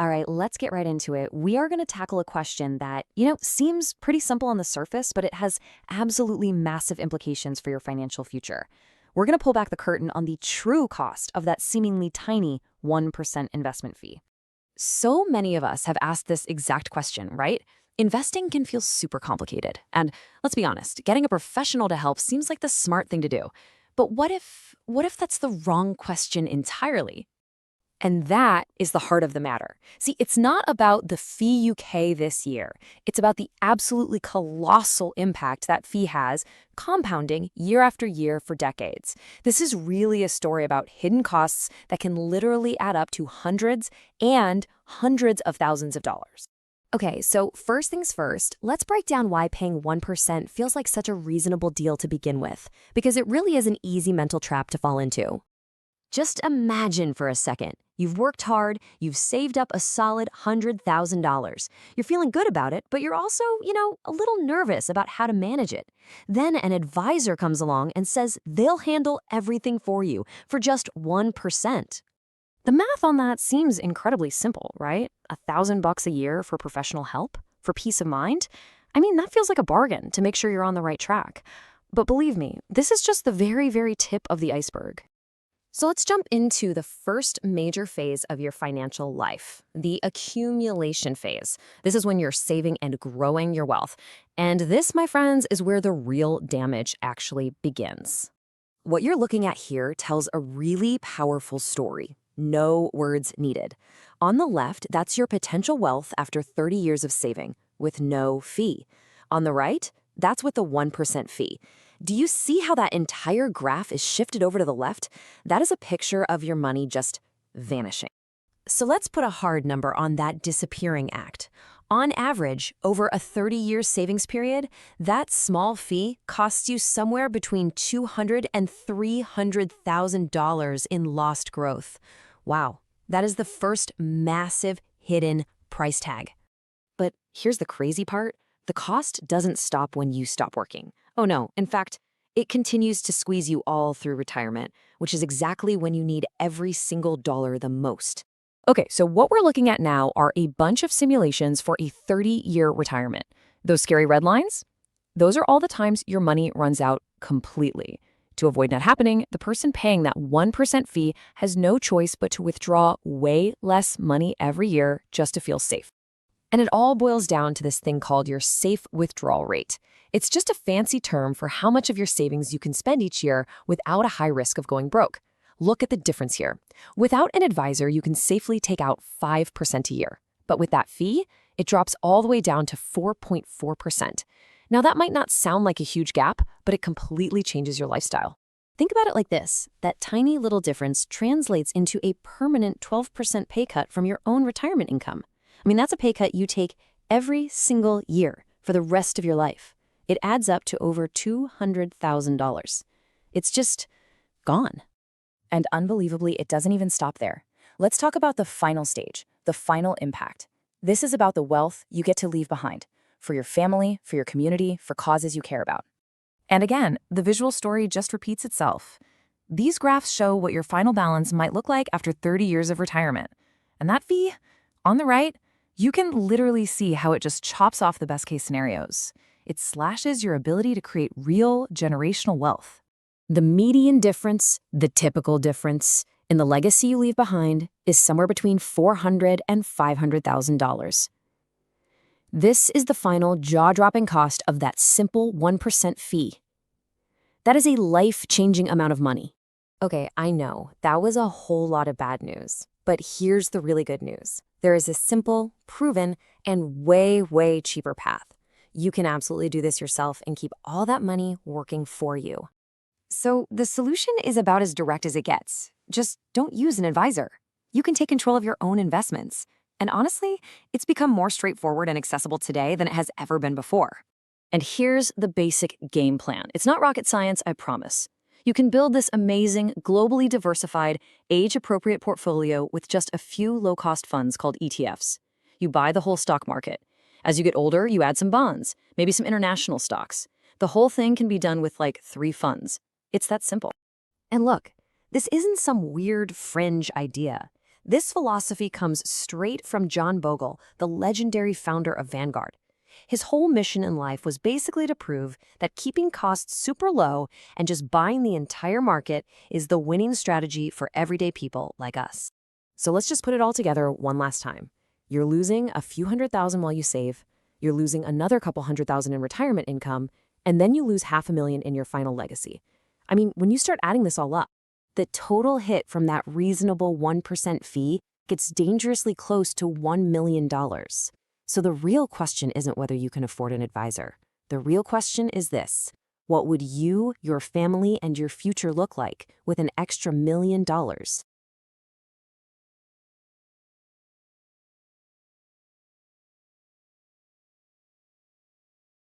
All right, let's get right into it. We are going to tackle a question that, seems pretty simple on the surface, but it has absolutely massive implications for your financial future. We're going to pull back the curtain on the true cost of that seemingly tiny 1% investment fee. So many of us have asked this exact question, right? Investing can feel super complicated. And let's be honest, getting a professional to help seems like the smart thing to do. But what if that's the wrong question entirely? And that is the heart of the matter. See, it's not about the fee you pay this year. It's about the absolutely colossal impact that fee has, compounding year after year for decades. This is really a story about hidden costs that can literally add up to hundreds and hundreds of thousands of dollars. Okay, so first things first, let's break down why paying 1% feels like such a reasonable deal to begin with, because it really is an easy mental trap to fall into. Just imagine for a second. You've worked hard, you've saved up a solid $100,000. You're feeling good about it, but you're also, a little nervous about how to manage it. Then an advisor comes along and says they'll handle everything for you for just 1%. The math on that seems incredibly simple, right? $1,000 a year for professional help? For peace of mind? I mean, that feels like a bargain to make sure you're on the right track. But believe me, this is just the very, very tip of the iceberg. So let's jump into the first major phase of your financial life, the accumulation phase. This is when you're saving and growing your wealth. And this, my friends, is where the real damage actually begins. What you're looking at here tells a really powerful story. No words needed. On the left, that's your potential wealth after 30 years of saving, with no fee. On the right, that's with the 1% fee. Do you see how that entire graph is shifted over to the left? That is a picture of your money just vanishing. So let's put a hard number on that disappearing act. On average, over a 30-year savings period, that small fee costs you somewhere between $200,000 and $300,000 in lost growth. Wow, that is the first massive hidden price tag. But here's the crazy part. The cost doesn't stop when you stop working. Oh no, in fact, it continues to squeeze you all through retirement, which is exactly when you need every single dollar the most. Okay, so what we're looking at now are a bunch of simulations for a 30-year retirement. Those scary red lines? Those are all the times your money runs out completely. To avoid that happening, the person paying that 1% fee has no choice but to withdraw way less money every year just to feel safe. And it all boils down to this thing called your safe withdrawal rate. It's just a fancy term for how much of your savings you can spend each year without a high risk of going broke. Look at the difference here. Without an advisor, you can safely take out 5% a year. But with that fee, it drops all the way down to 4.4%. Now, that might not sound like a huge gap, but it completely changes your lifestyle. Think about it like this. That tiny little difference translates into a permanent 12% pay cut from your own retirement income. I mean, that's a pay cut you take every single year for the rest of your life. It adds up to over $200,000. It's just gone. And unbelievably, it doesn't even stop there. Let's talk about the final stage, the final impact. This is about the wealth you get to leave behind for your family, for your community, for causes you care about. And again, the visual story just repeats itself. These graphs show what your final balance might look like after 30 years of retirement. And that fee, on the right, you can literally see how it just chops off the best-case scenarios. It slashes your ability to create real generational wealth. The median difference, the typical difference, in the legacy you leave behind is somewhere between $400,000 and $500,000. This is the final jaw-dropping cost of that simple 1% fee. That is a life-changing amount of money. Okay, I know, that was a whole lot of bad news. But here's the really good news. There is a simple, proven, and way, way cheaper path. You can absolutely do this yourself and keep all that money working for you. So the solution is about as direct as it gets. Just don't use an advisor. You can take control of your own investments. And honestly, it's become more straightforward and accessible today than it has ever been before. And here's the basic game plan. It's not rocket science, I promise. You can build this amazing, globally diversified, age-appropriate portfolio with just a few low-cost funds called ETFs. You buy the whole stock market. As you get older, you add some bonds, maybe some international stocks. The whole thing can be done with like 3 funds. It's that simple. And look, this isn't some weird fringe idea. This philosophy comes straight from John Bogle, the legendary founder of Vanguard. His whole mission in life was basically to prove that keeping costs super low and just buying the entire market is the winning strategy for everyday people like us. So let's just put it all together one last time. You're losing a few $100,000 while you save, you're losing another couple $100,000 in retirement income, and then you lose $500,000 in your final legacy. I mean, when you start adding this all up, the total hit from that reasonable 1% fee gets dangerously close to $1 million. So the real question isn't whether you can afford an advisor. The real question is this: what would you, your family, and your future look like with an extra $1 million?